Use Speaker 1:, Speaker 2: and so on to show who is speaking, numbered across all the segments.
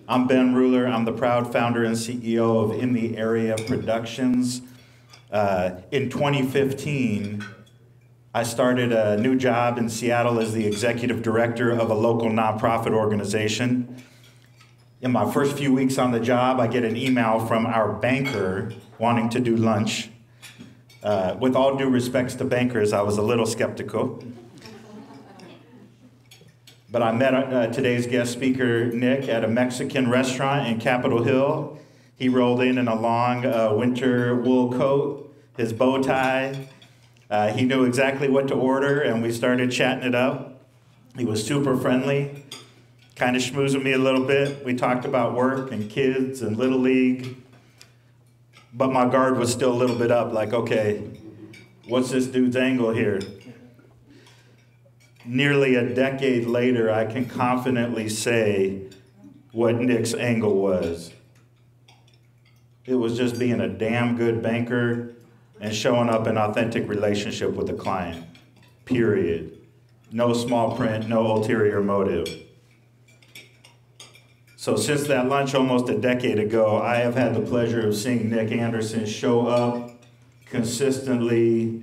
Speaker 1: I'm Ben Ruler. I'm the proud founder and CEO of In the Area Productions. In 2015, I started a new job in Seattle as the executive director of a local nonprofit organization. In my first few weeks on the job, I get an email from our banker wanting to do lunch. With all due respects to bankers, I was a little skeptical. But I met today's guest speaker, Nick, at a Mexican restaurant in Capitol Hill. He rolled in a long winter wool coat, his bow tie. He knew exactly what to order, and we started chatting it up. He was super friendly, kind of schmoozing me a little bit. We talked about work and kids and Little League. But my guard was still a little bit up, like, okay, what's this dude's angle here? Nearly a decade later, I can confidently say what Nick's angle was. It was just being a damn good banker and showing up in authentic relationship with the client, period. No small print, no ulterior motive. So since that lunch almost a decade ago, I have had the pleasure of seeing Nick Anderson show up consistently,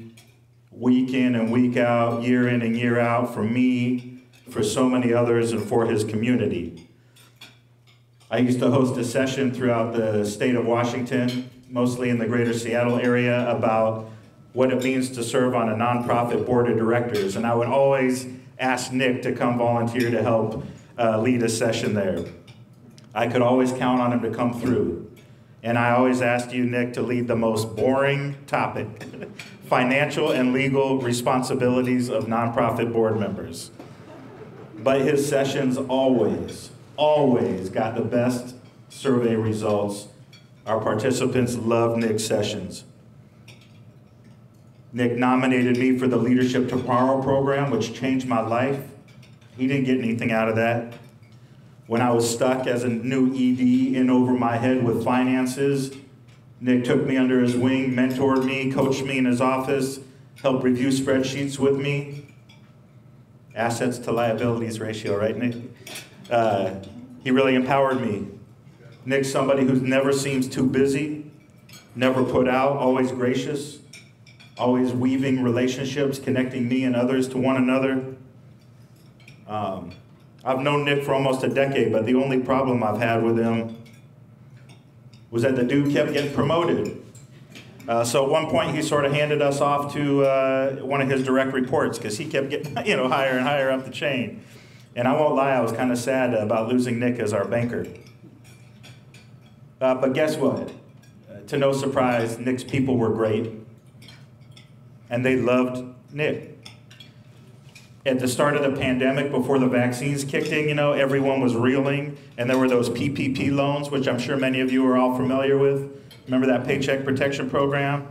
Speaker 1: week in and week out, year in and year out, for me, for so many others, and for his community. I used to host a session throughout the state of Washington, mostly in the greater Seattle area, about what it means to serve on a nonprofit board of directors. And I would always ask Nick to come volunteer to help lead a session there. I could always count on him to come through. And I always asked you, Nick, to lead the most boring topic, financial and legal responsibilities of nonprofit board members. But his sessions always got the best survey results. Our participants loved Nick's sessions. Nick nominated me for the Leadership Tomorrow program, which changed my life. He didn't get anything out of that. When I was stuck as a new ED in over my head with finances, Nick took me under his wing, mentored me, coached me in his office, helped review spreadsheets with me. Assets to liabilities ratio, right, Nick? He really empowered me. Nick's somebody who never seems too busy, never put out, always gracious, always weaving relationships, connecting me and others to one another. I've known Nick for almost a decade, but the only problem I've had with him was that the dude kept getting promoted. So at one point, he sort of handed us off to one of his direct reports because he kept getting, higher and higher up the chain. And I won't lie, I was kind of sad about losing Nick as our banker. But guess what? To no surprise, Nick's people were great, and they loved Nick. At the start of the pandemic, before the vaccines kicked in, everyone was reeling, and there were those PPP loans, which I'm sure many of you are all familiar with. Remember that Paycheck Protection Program?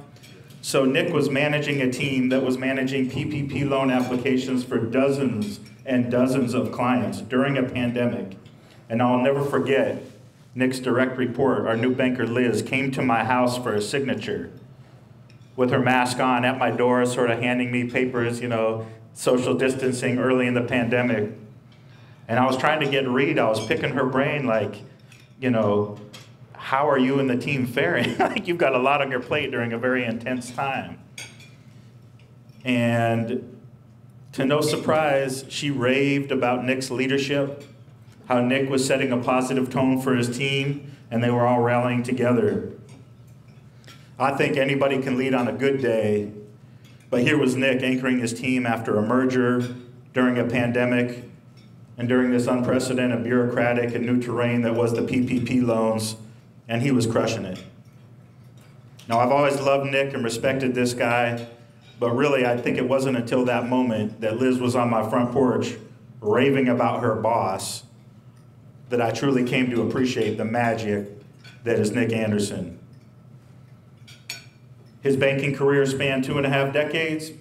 Speaker 1: So Nick was managing a team that was managing PPP loan applications for dozens and dozens of clients during a pandemic. And I'll never forget, Nick's direct report, our new banker Liz, came to my house for a signature with her mask on at my door, sort of handing me papers, social distancing early in the pandemic. And I was trying to get Reed, I was picking her brain like, how are you and the team faring? Like, you've got a lot on your plate during a very intense time. And to no surprise, she raved about Nick's leadership, how Nick was setting a positive tone for his team, and they were all rallying together. I think anybody can lead on a good day, but here was Nick anchoring his team after a merger, during a pandemic, and during this unprecedented bureaucratic and new terrain that was the PPP loans, and he was crushing it. Now, I've always loved Nick and respected this guy, but really, I think it wasn't until that moment that Liz was on my front porch raving about her boss that I truly came to appreciate the magic that is Nick Anderson. His banking career spanned 2.5 decades.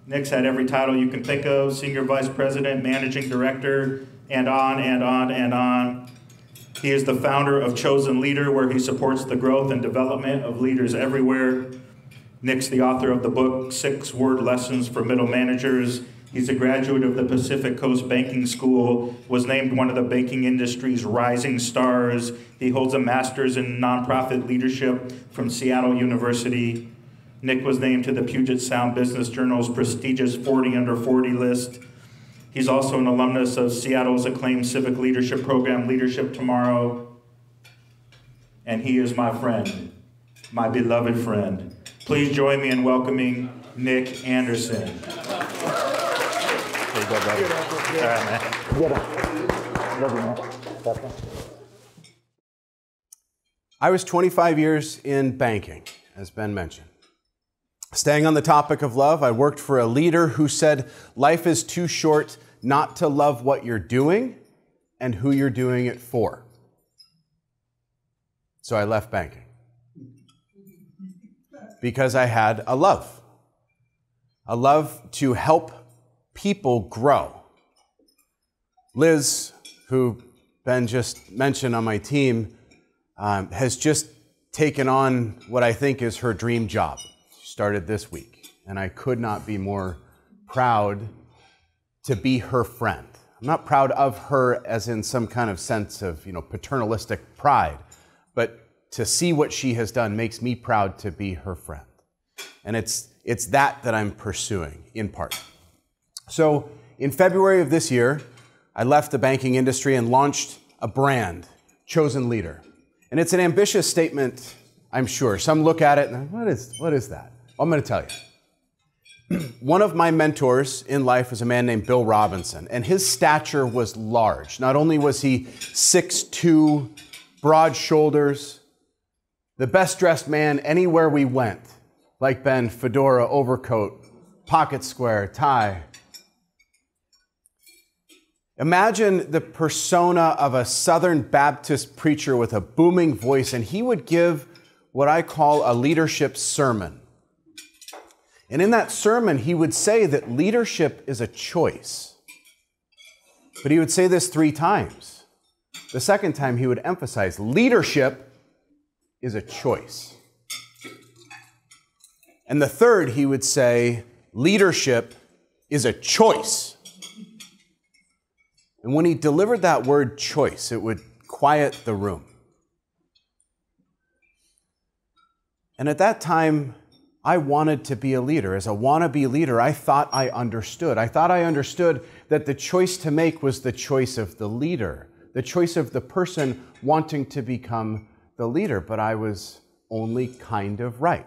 Speaker 1: Nick's had every title you can think of: senior vice president, managing director, and on and on and on. He is the founder of Chosen Leader, where he supports the growth and development of leaders everywhere. Nick's the author of the book, 6 Word Lessons for Middle Managers, He's a graduate of the Pacific Coast Banking School, was named one of the banking industry's rising stars. He holds a master's in nonprofit leadership from Seattle University. Nick was named to the Puget Sound Business Journal's prestigious 40 Under 40 list. He's also an alumnus of Seattle's acclaimed civic leadership program, Leadership Tomorrow. And he is my friend, my beloved friend. Please join me in welcoming Nick Anderson.
Speaker 2: There you go, brother. All right, man. Love you, man. I was 25 years in banking, as Ben mentioned. Staying on the topic of love, I worked for a leader who said, life is too short not to love what you're doing and who you're doing it for. So I left banking because I had a love to help people grow. Liz, who Ben just mentioned on my team, has just taken on what I think is her dream job. She started this week, and I could not be more proud to be her friend. I'm not proud of her as in some kind of sense of, paternalistic pride, but to see what she has done makes me proud to be her friend. And it's that I'm pursuing in part. So in February of this year, I left the banking industry and launched a brand, Chosen Leader. And it's an ambitious statement, I'm sure. Some look at it and what is that? Well, I'm going to tell you. One of my mentors in life was a man named Bill Robinson, and his stature was large. Not only was he 6'2", broad shoulders, the best dressed man anywhere we went, like Ben, fedora, overcoat, pocket square, tie. Imagine the persona of a Southern Baptist preacher with a booming voice, and he would give what I call a leadership sermon. And in that sermon, he would say that leadership is a choice. But he would say this 3 times. The second time, he would emphasize leadership is a choice. And the third, he would say leadership is a choice. And when he delivered that word choice, it would quiet the room. And at that time, I wanted to be a leader. As a wannabe leader, I thought I understood. I thought I understood that the choice to make was the choice of the leader, the choice of the person wanting to become the leader, but I was only kind of right.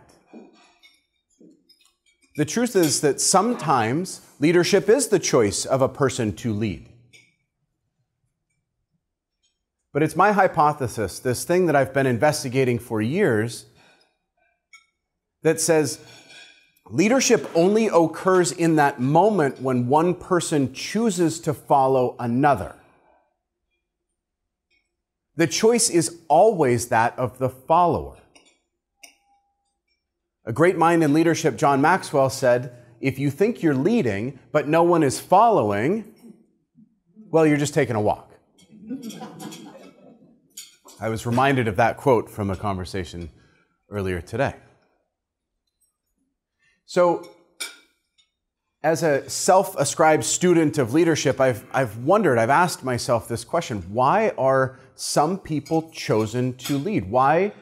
Speaker 2: The truth is that sometimes leadership is the choice of a person to lead. But it's my hypothesis, this thing that I've been investigating for years, that says leadership only occurs in that moment when one person chooses to follow another. The choice is always that of the follower. A great mind in leadership, John Maxwell, said, if you think you're leading, but no one is following, well, you're just taking a walk. I was reminded of that quote from a conversation earlier today. So, as a self-ascribed student of leadership, I've asked myself this question: why are some people chosen to lead? Why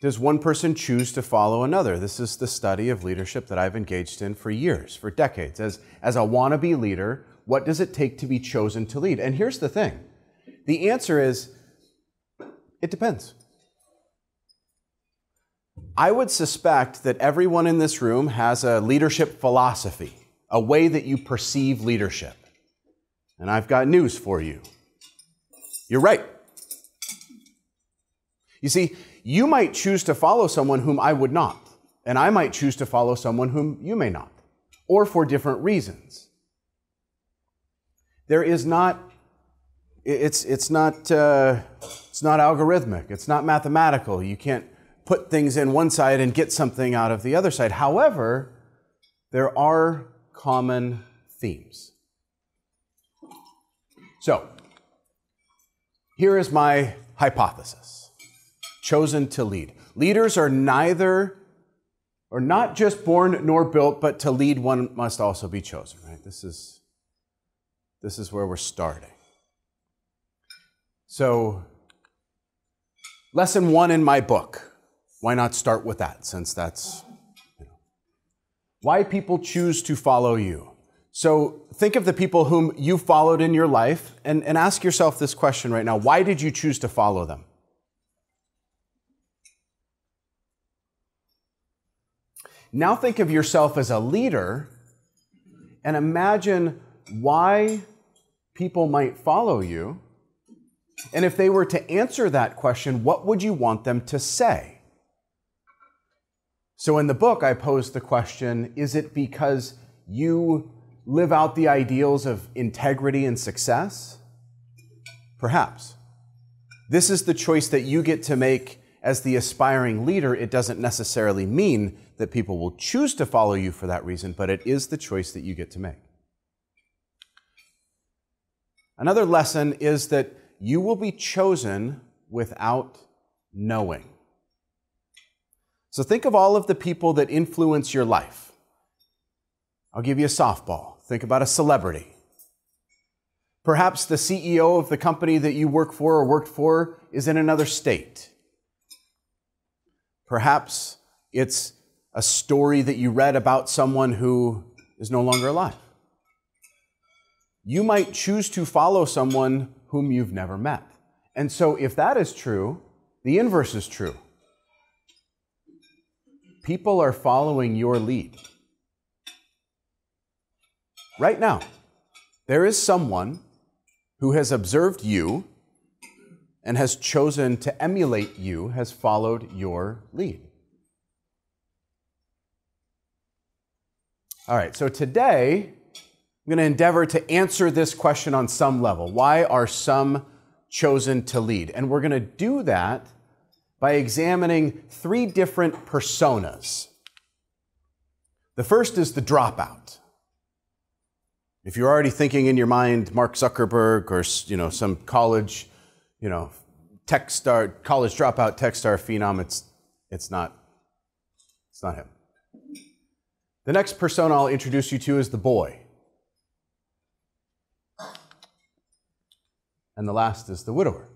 Speaker 2: does one person choose to follow another? This is the study of leadership that I've engaged in for years, for decades. As a wannabe leader, what does it take to be chosen to lead? And here's the thing. The answer is, it depends. I would suspect that everyone in this room has a leadership philosophy, a way that you perceive leadership. And I've got news for you. You're right. You see, you might choose to follow someone whom I would not, and I might choose to follow someone whom you may not, or for different reasons. There is not, it's not algorithmic, it's not mathematical. You can't put things in one side and get something out of the other side. However, there are common themes. So, here is my hypothesis. Chosen to lead. Leaders are neither Or not just born nor built, but to lead one must also be chosen, right? This is where we're starting. So, lesson 1 in my book. Why not start with that, since that's, why people choose to follow you. So think of the people whom you followed in your life and ask yourself this question right now. Why did you choose to follow them? Now think of yourself as a leader and imagine why people might follow you. And if they were to answer that question, what would you want them to say? So in the book, I posed the question, is it because you live out the ideals of integrity and success? Perhaps. This is the choice that you get to make as the aspiring leader. It doesn't necessarily mean that people will choose to follow you for that reason, but it is the choice that you get to make. Another lesson is that you will be chosen without knowing. So think of all of the people that influence your life. I'll give you a softball. Think about a celebrity. Perhaps the CEO of the company that you work for or worked for is in another state. Perhaps it's a story that you read about someone who is no longer alive. You might choose to follow someone whom you've never met. And so if that is true, the inverse is true. People are following your lead. Right now, there is someone who has observed you and has chosen to emulate you, has followed your lead. All right, so today, I'm going to endeavor to answer this question on some level. Why are some chosen to lead? And we're going to do that by examining 3 different personas. The first is the dropout. If you're already thinking in your mind Mark Zuckerberg or some college, tech star, college dropout tech star phenom, it's not him. The next persona I'll introduce you to is the boy. And the last is the widower.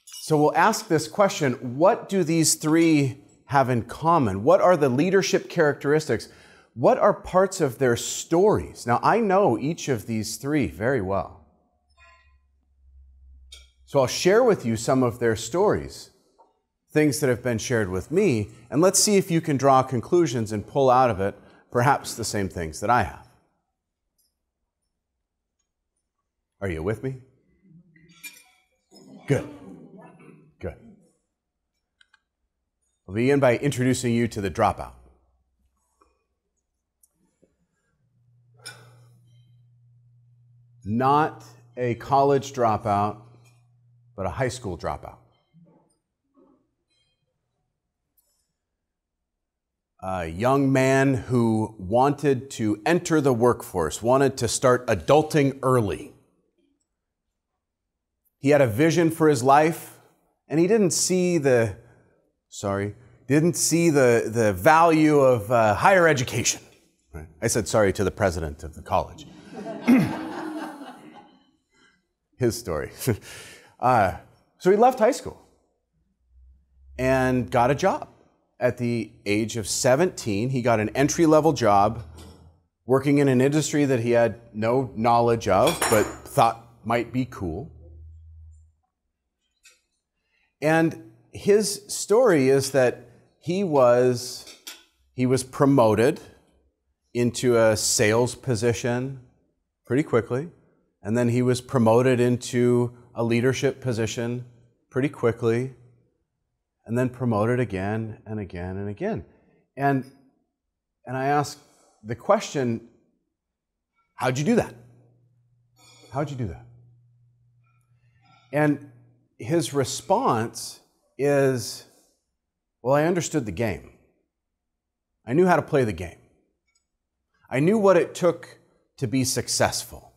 Speaker 2: So we'll ask this question, what do these 3 have in common? What are the leadership characteristics? What are parts of their stories? Now, I know each of these 3 very well. So I'll share with you some of their stories, things that have been shared with me, and let's see if you can draw conclusions and pull out of it perhaps the same things that I have. Are you with me? Good. Good. I'll begin by introducing you to the dropout. Not a college dropout, but a high school dropout. A young man who wanted to enter the workforce, wanted to start adulting early. He had a vision for his life, and he didn't see the value of higher education. Right? I said sorry to the president of the college. His story. So he left high school and got a job. At the age of 17, he got an entry-level job working in an industry that he had no knowledge of, but thought might be cool. And his story is that he was promoted into a sales position pretty quickly, and then he was promoted into a leadership position pretty quickly, and then promoted again and again and again. And I asked the question, how'd you do that? How'd you do that? And his response is, well, I understood the game. I knew how to play the game. I knew what it took to be successful.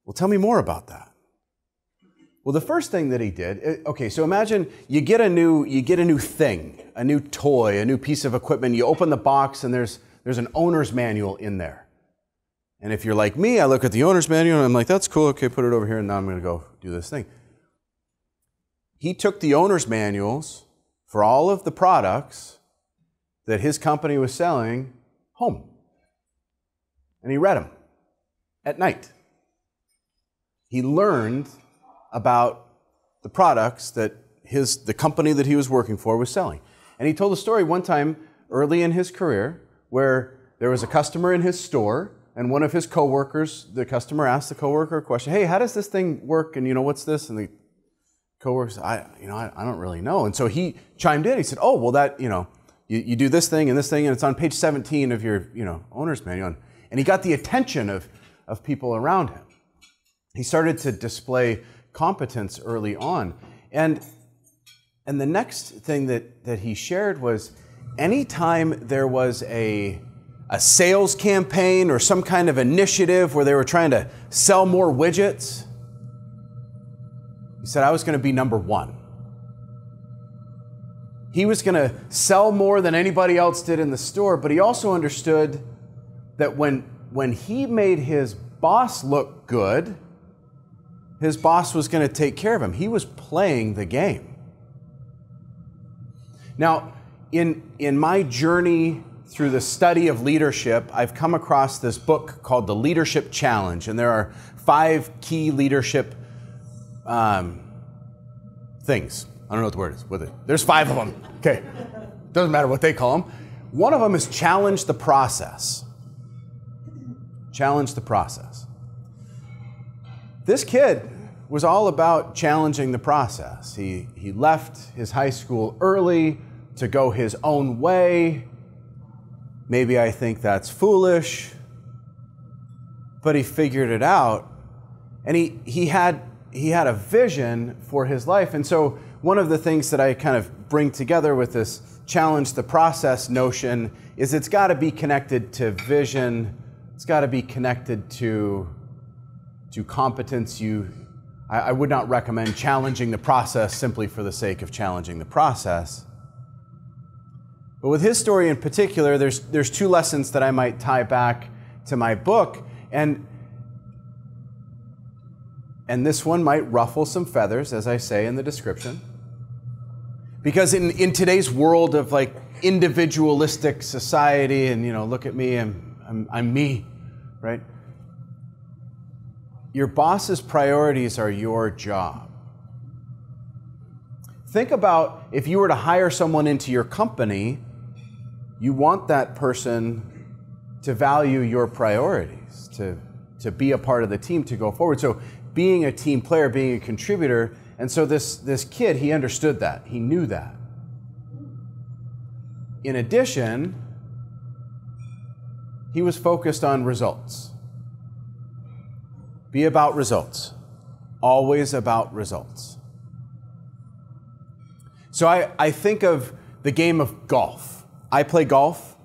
Speaker 2: Well, tell me more about that. Well, the first thing that he did, okay, so imagine you get a new thing, a new toy, a new piece of equipment. You open the box and there's an owner's manual in there. And if you're like me, I look at the owner's manual and I'm like, that's cool, okay, put it over here, and now I'm going to go do this thing. He took the owner's manuals for all of the products that his company was selling home. And he read them at night. He learned about the products that the company that he was working for was selling. And he told a story one time early in his career where there was a customer in his store, and one of his coworkers, the customer asked the coworker a question, hey, how does this thing work? And what's this? And the coworker said, I don't really know. And so he chimed in. He said, oh, well, that, you do this thing, and it's on page 17 of your, owner's manual. And he got the attention of people around him. He started to display competence early on. And the next thing that he shared was anytime there was a sales campaign or some kind of initiative where they were trying to sell more widgets, he said, I was going to be number one. He was going to sell more than anybody else did in the store, but he also understood that when he made his boss look good, his boss was going to take care of him. He was playing the game. Now, in my journey through the study of leadership, I've come across this book called The Leadership Challenge, and there are 5 key leadership things. I don't know what the word is with it. There's 5 of them. Okay. Doesn't matter what they call them. One of them is challenge the process. Challenge the process. This kid was all about challenging the process. He left his high school early to go his own way. Maybe I think that's foolish, but he figured it out, and he had a vision for his life. And so one of the things that I kind of bring together with this challenge the process notion is it's got to be connected to vision. It's got to be connected to competence. I would not recommend challenging the process simply for the sake of challenging the process. But with his story in particular, there's 2 lessons that I might tie back to my book, and this one might ruffle some feathers, as I say in the description, because in today's world of like individualistic society, and look at me, I'm me, right? Your boss's priorities are your job. Think about if you were to hire someone into your company, you want that person to value your priorities, to be a part of the team, to go forward. So being a team player, being a contributor, and so this kid, he understood that. He knew that. In addition, he was focused on results. Be about results. Always about results. So I think of the game of golf. I play golf,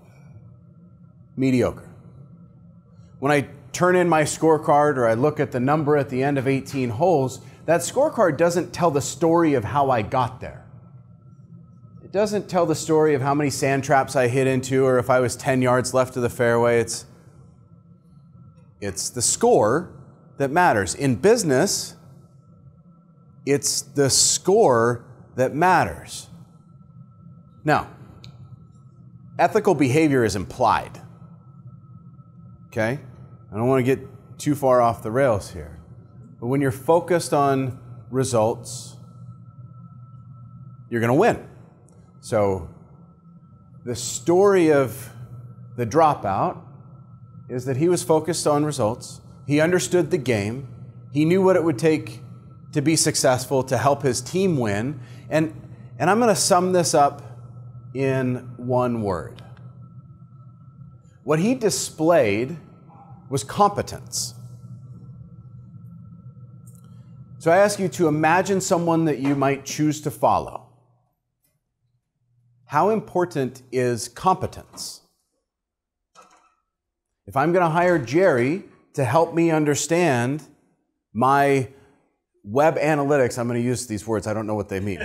Speaker 2: mediocre. When I turn in my scorecard or I look at the number at the end of 18 holes, that scorecard doesn't tell the story of how I got there. It doesn't tell the story of how many sand traps I hit into or if I was 10 yards left of the fairway. It's the score that matters. In business, it's the score that matters. Now, ethical behavior is implied. Okay? I don't want to get too far off the rails here. But when you're focused on results, you're going to win. So the story of the dropout is that he was focused on results. He understood the game. He knew what it would take to be successful, to help his team win. And I'm going to sum this up in one word. What he displayed was competence. So I ask you to imagine someone that you might choose to follow. How important is competence? If I'm going to hire Jerry to help me understand my web analytics, I'm going to use these words, I don't know what they mean.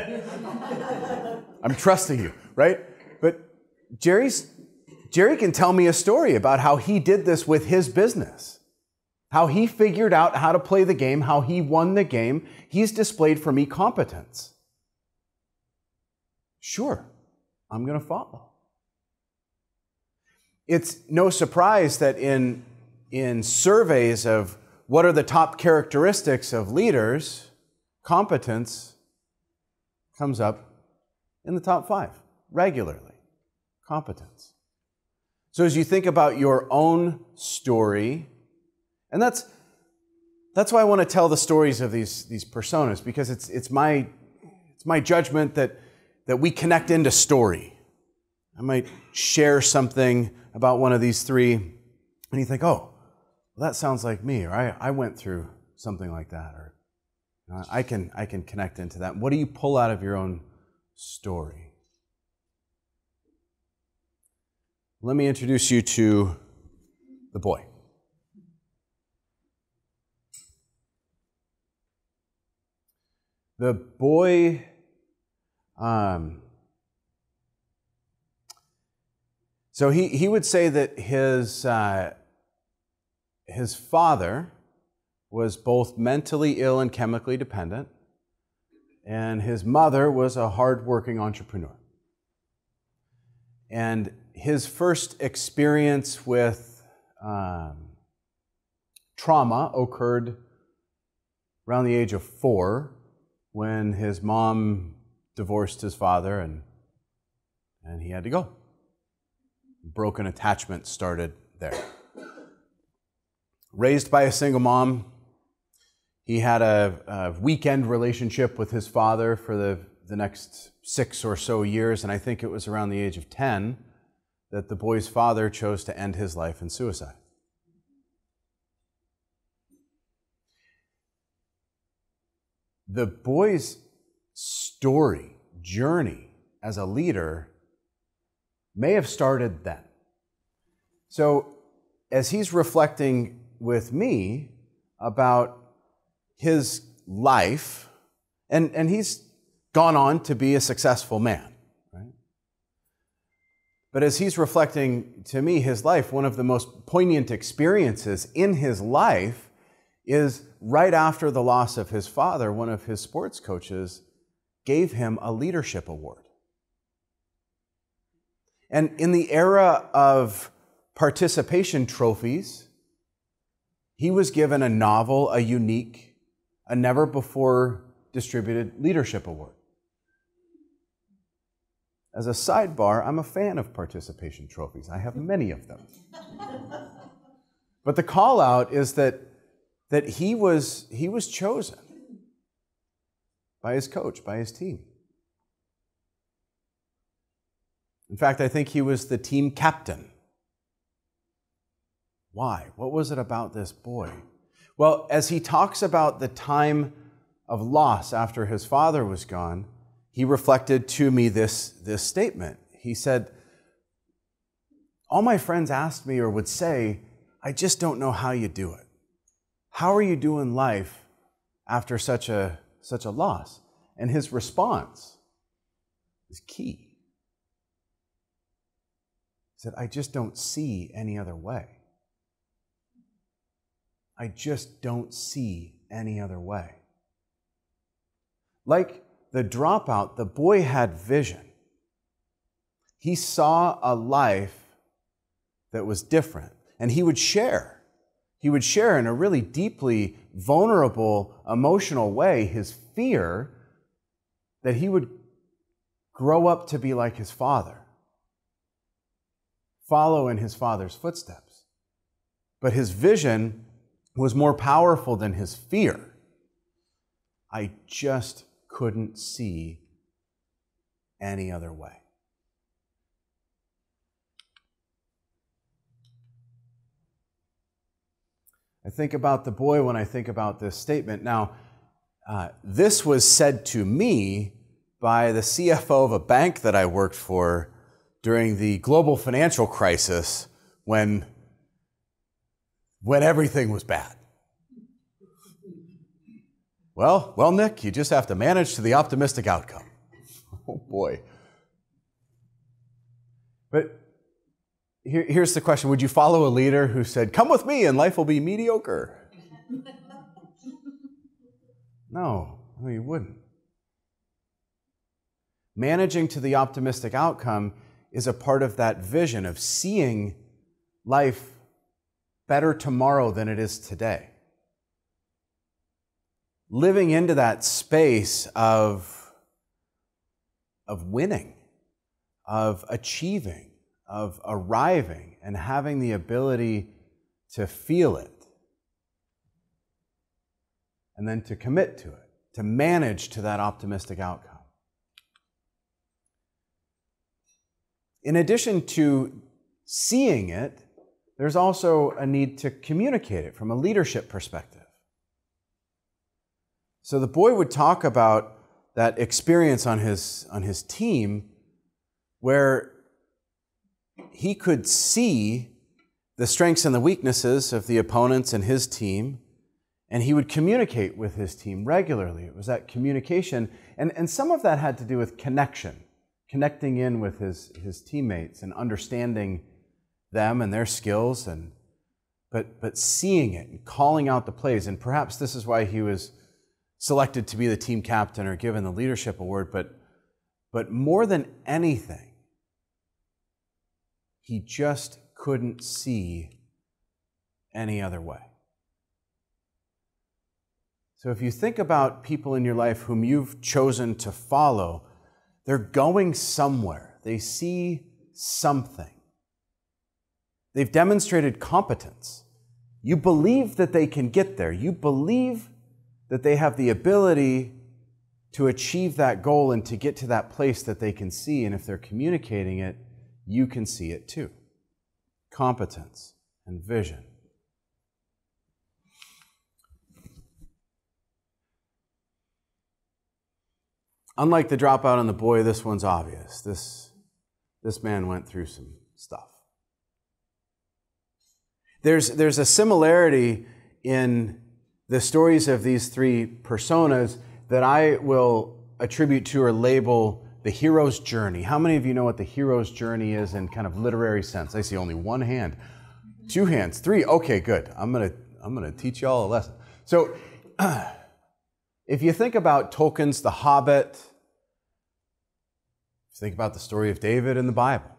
Speaker 2: I'm trusting you, right? But Jerry can tell me a story about how he did this with his business, how he figured out how to play the game, how he won the game. He's displayed for me competence. Sure, I'm going to follow. It's no surprise that in surveys of what are the top characteristics of leaders, competence comes up in the top 5 regularly. Competence. So as you think about your own story, and that's why I want to tell the stories of these personas, because it's my judgment that we connect into story. I might share something about one of these 3, and you think, oh, well, that sounds like me, or I went through something like that, or I can connect into that. What do you pull out of your own story? Let me introduce you to the boy. The boy, so he would say that his father was both mentally ill and chemically dependent, and his mother was a hard-working entrepreneur. And his first experience with trauma occurred around the age of 4, when his mom divorced his father and he had to go. Broken attachment started there. Raised by a single mom, he had a weekend relationship with his father for the next 6 or so years, and I think it was around the age of 10 that the boy's father chose to end his life in suicide. The boy's story, journey as a leader may have started then. So as he's reflecting with me about his life, and he's gone on to be a successful man, right? But as he's reflecting to me his life, one of the most poignant experiences in his life is right after the loss of his father, one of his sports coaches gave him a leadership award. And in the era of participation trophies, he was given a novel, a unique, a never-before distributed leadership award. As a sidebar, I'm a fan of participation trophies. I have many of them. But the call-out is that he was chosen by his coach, by his team. In fact, I think he was the team captain. Why? What was it about this boy? Well, as he talks about the time of loss after his father was gone, he reflected to me this statement. He said, all my friends asked me or would say, I just don't know how you do it. How are you doing life after such a loss? And his response is key. He said, I just don't see any other way. I just don't see any other way. Like the dropout, the boy had vision. He saw a life that was different, and he would share. He would share in a really deeply vulnerable, emotional way his fear that he would grow up to be like his father, follow in his father's footsteps. But his vision was more powerful than his fear. I just couldn't see any other way. I think about the boy when I think about this statement. Now, this was said to me by the CFO of a bank that I worked for during the global financial crisis when everything was bad. Well, Nick, you just have to manage to the optimistic outcome. Oh, boy. But here's the question. Would you follow a leader who said, come with me and life will be mediocre? No, you wouldn't. Managing to the optimistic outcome is a part of that vision of seeing life better tomorrow than it is today. Living into that space of winning, of achieving, of arriving, and having the ability to feel it, and then to commit to it, to manage to that optimistic outcome. In addition to seeing it, there's also a need to communicate it from a leadership perspective. So the boy would talk about that experience on his team where he could see the strengths and the weaknesses of the opponents and his team, and he would communicate with his team regularly. It was that communication, and some of that had to do with connection, connecting in with his teammates and understanding them and their skills, but seeing it and calling out the plays. And perhaps this is why he was selected to be the team captain or given the leadership award, but more than anything, he just couldn't see any other way. So if you think about people in your life whom you've chosen to follow, they're going somewhere. They see something. They've demonstrated competence. You believe that they can get there. You believe that they have the ability to achieve that goal and to get to that place that they can see. And if they're communicating it, you can see it too. Competence and vision. Unlike the dropout on the boy, this one's obvious. This man went through some stuff. There's a similarity in the stories of these three personas that I will attribute to or label the hero's journey. How many of you know what the hero's journey is in kind of literary sense? I see only one hand. 2 hands, 3. Okay, good. I'm gonna teach you all a lesson. So, if you think about Tolkien's The Hobbit, think about the story of David in the Bible.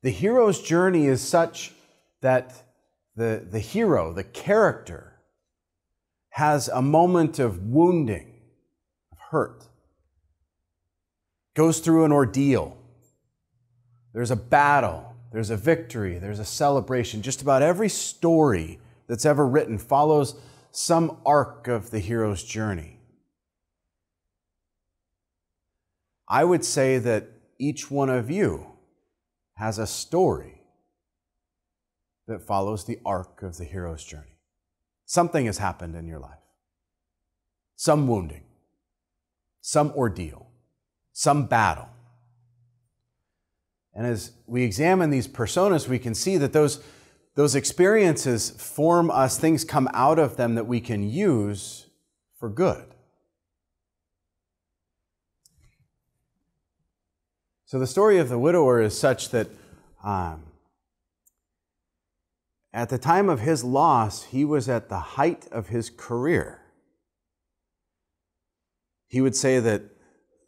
Speaker 2: The hero's journey is such that the hero, the character, has a moment of wounding, of hurt, goes through an ordeal. There's a battle, there's a victory, there's a celebration. Just about every story that's ever written follows some arc of the hero's journey. I would say that each one of you has a story that follows the arc of the hero's journey. Something has happened in your life. Some wounding, some ordeal, some battle. And as we examine these personas, we can see that those experiences form us, things come out of them that we can use for good. So the story of the widower is such that at the time of his loss, he was at the height of his career. He would say that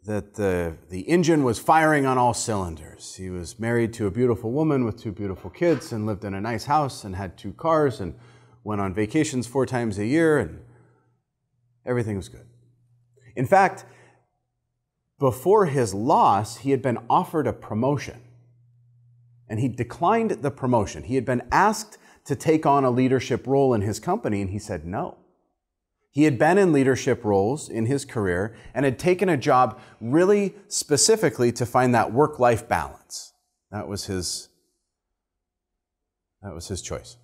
Speaker 2: the engine was firing on all cylinders. He was married to a beautiful woman with 2 beautiful kids and lived in a nice house and had 2 cars and went on vacations 4 times a year, and everything was good. In fact, before his loss, he had been offered a promotion, and he declined the promotion. He had been asked to take on a leadership role in his company, and he said no. He had been in leadership roles in his career and had taken a job really specifically to find that work-life balance. That was his choice.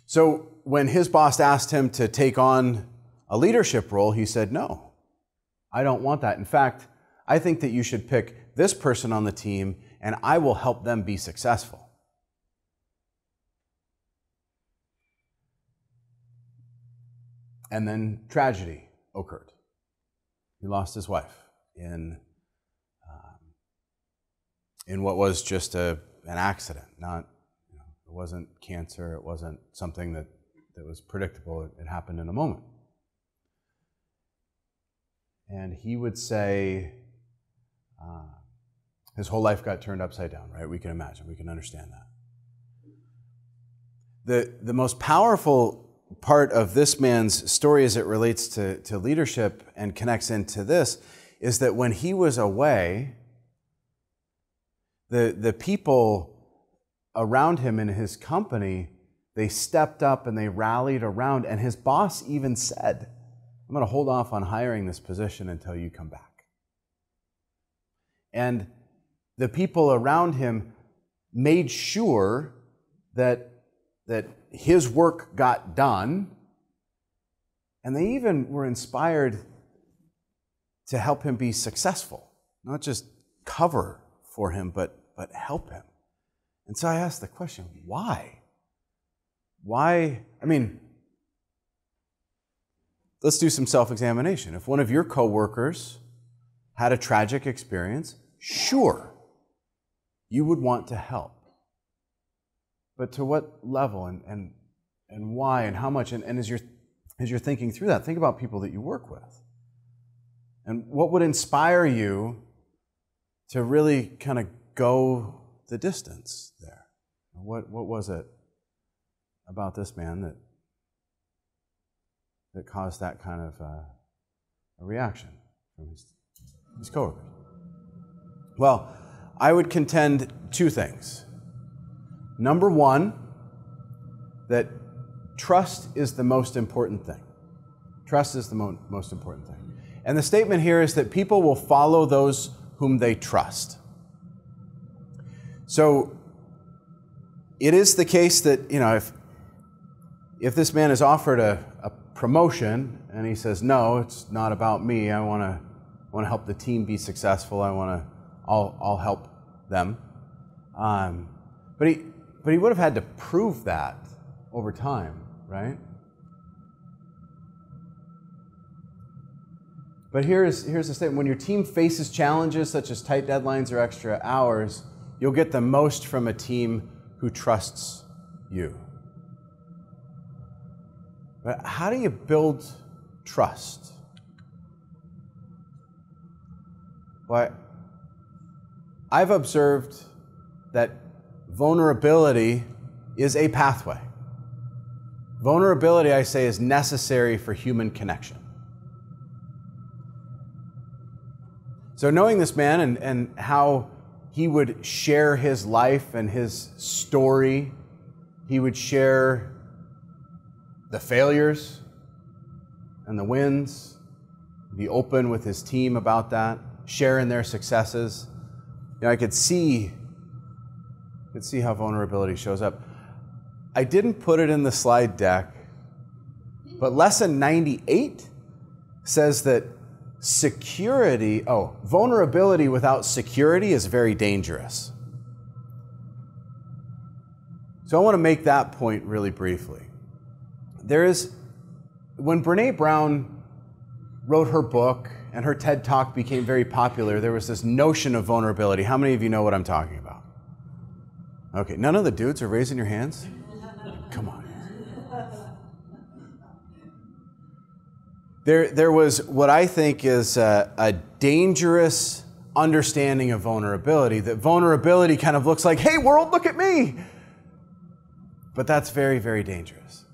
Speaker 2: So when his boss asked him to take on a leadership role, he said, no, I don't want that. In fact, I think that you should pick this person on the team and I will help them be successful. And then tragedy occurred. He lost his wife in what was just an accident. Not, it wasn't cancer. It wasn't something that was predictable. It happened in a moment. And he would say his whole life got turned upside down, right? We can imagine. We can understand that. The most powerful part of this man's story as it relates to leadership and connects into this is that when he was away, the people around him in his company, they stepped up and they rallied around, and his boss even said, I'm going to hold off on hiring this position until you come back. And the people around him made sure that his work got done, and they even were inspired to help him be successful, not just cover for him, but help him. And so I asked the question, why? Why? I mean, let's do some self-examination. If one of your coworkers had a tragic experience, sure, you would want to help. But to what level and why and how much? And as you're thinking through that, think about people that you work with. And what would inspire you to really kind of go the distance there? What was it about this man that caused that kind of a reaction from his coworkers? Well, I would contend two things. Number one, that trust is the most important thing. Trust is the most important thing. And the statement here is that people will follow those whom they trust. So it is the case that, if this man is offered a promotion and he says, no, it's not about me, I want to help the team be successful, I'll help them. But he would have had to prove that over time, right? But here's the statement. When your team faces challenges such as tight deadlines or extra hours, you'll get the most from a team who trusts you. But how do you build trust? Well, I've observed that vulnerability is a pathway. Vulnerability, I say, is necessary for human connection. So knowing this man and how he would share his life and his story, he would share the failures and the wins, be open with his team about that, share in their successes. I could see how vulnerability shows up. I didn't put it in the slide deck, but lesson 98 says that vulnerability without security is very dangerous. So I want to make that point really briefly. When Brené Brown wrote her book and her TED Talk became very popular, there was this notion of vulnerability. How many of you know what I'm talking about? Okay, none of the dudes are raising your hands? Come on. There was what I think is a dangerous understanding of vulnerability, that vulnerability kind of looks like, hey world, look at me. But that's very, very dangerous.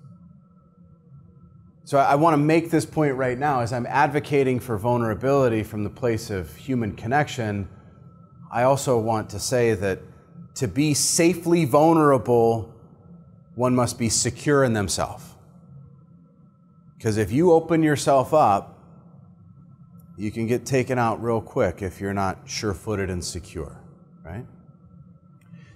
Speaker 2: So I want to make this point right now as I'm advocating for vulnerability from the place of human connection. I also want to say that to be safely vulnerable, one must be secure in themselves. Because if you open yourself up, you can get taken out real quick if you're not sure-footed and secure, right?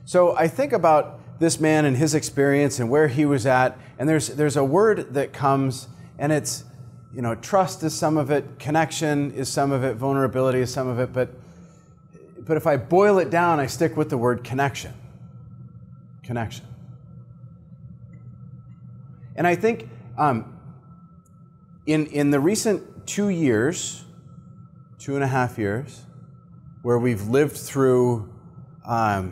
Speaker 2: So I think about this man and his experience and where he was at, and there's a word that comes, and it's, trust is some of it, connection is some of it, vulnerability is some of it, but if I boil it down, I stick with the word connection. Connection. And I think In the recent 2.5 years, where we've lived through, I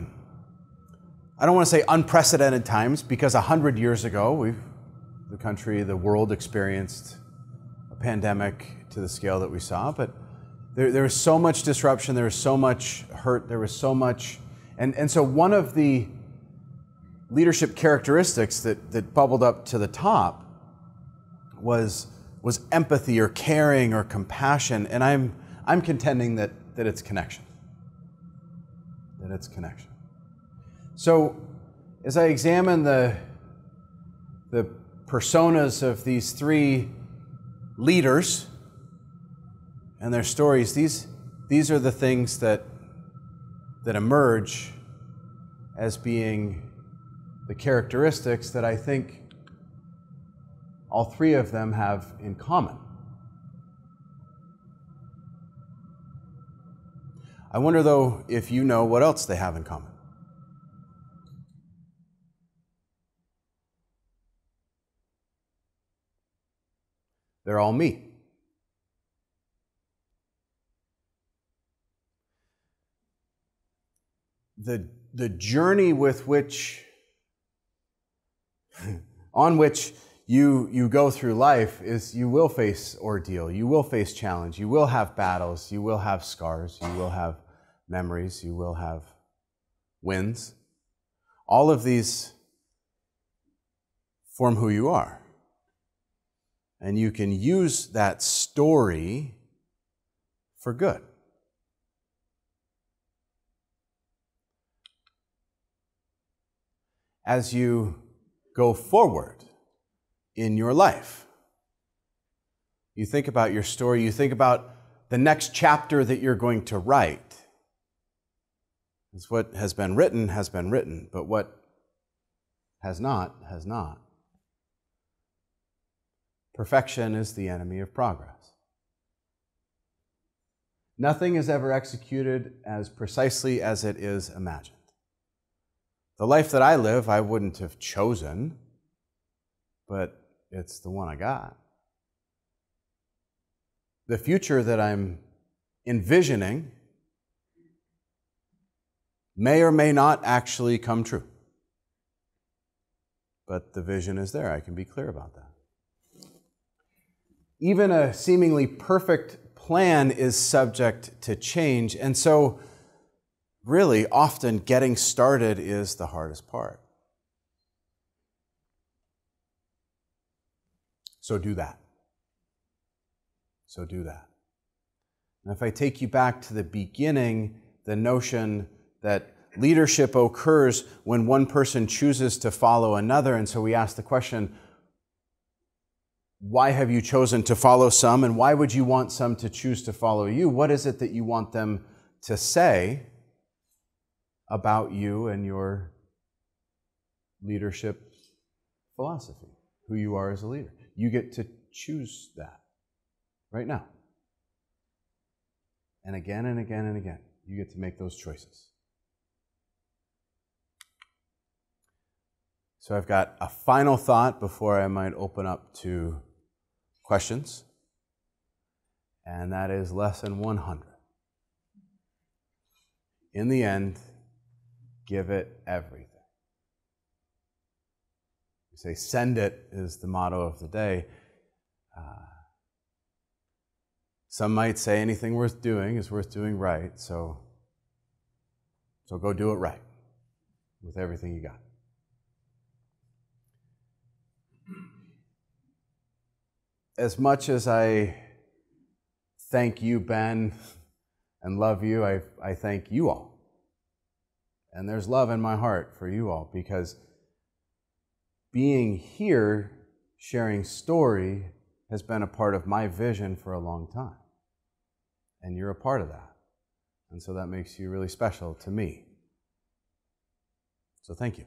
Speaker 2: don't want to say unprecedented times, because 100 years ago, the country, the world experienced a pandemic to the scale that we saw, but there was so much disruption, there was so much hurt, there was so much, and so one of the leadership characteristics that bubbled up to the top was empathy or caring or compassion, and I'm contending that it's connection. That it's connection. So as I examine the personas of these three leaders and their stories, these are the things that emerge as being the characteristics that I think all three of them have in common. I wonder, though, if you know what else they have in common. They're all me. The journey with which, on which you go through life is you will face ordeal, you will face challenge, you will have battles, you will have scars, you will have memories, you will have wins. All of these form who you are. And you can use that story for good. As you go forward in your life, you think about your story, you think about the next chapter that you're going to write. It's what has been written, but what has not, has not. Perfection is the enemy of progress. Nothing is ever executed as precisely as it is imagined. The life that I live, I wouldn't have chosen, but it's the one I got. The future that I'm envisioning may or may not actually come true. But the vision is there. I can be clear about that. Even a seemingly perfect plan is subject to change, and so really, often getting started is the hardest part. So do that. So do that. And if I take you back to the beginning, the notion that leadership occurs when one person chooses to follow another, and so we ask the question, why have you chosen to follow some, and why would you want some to choose to follow you? What is it that you want them to say about you and your leadership philosophy, who you are as a leader? You get to choose that right now. And again and again and again, you get to make those choices. So I've got a final thought before I might open up to questions, and that is lesson 100. In the end, give it everything. We say, send it is the motto of the day. Some might say anything worth doing is worth doing right, so go do it right with everything you got. As much as I thank you, Ben, and love you, I thank you all. And there's love in my heart for you all, because being here, sharing story, has been a part of my vision for a long time. And you're a part of that. And so that makes you really special to me. So thank you.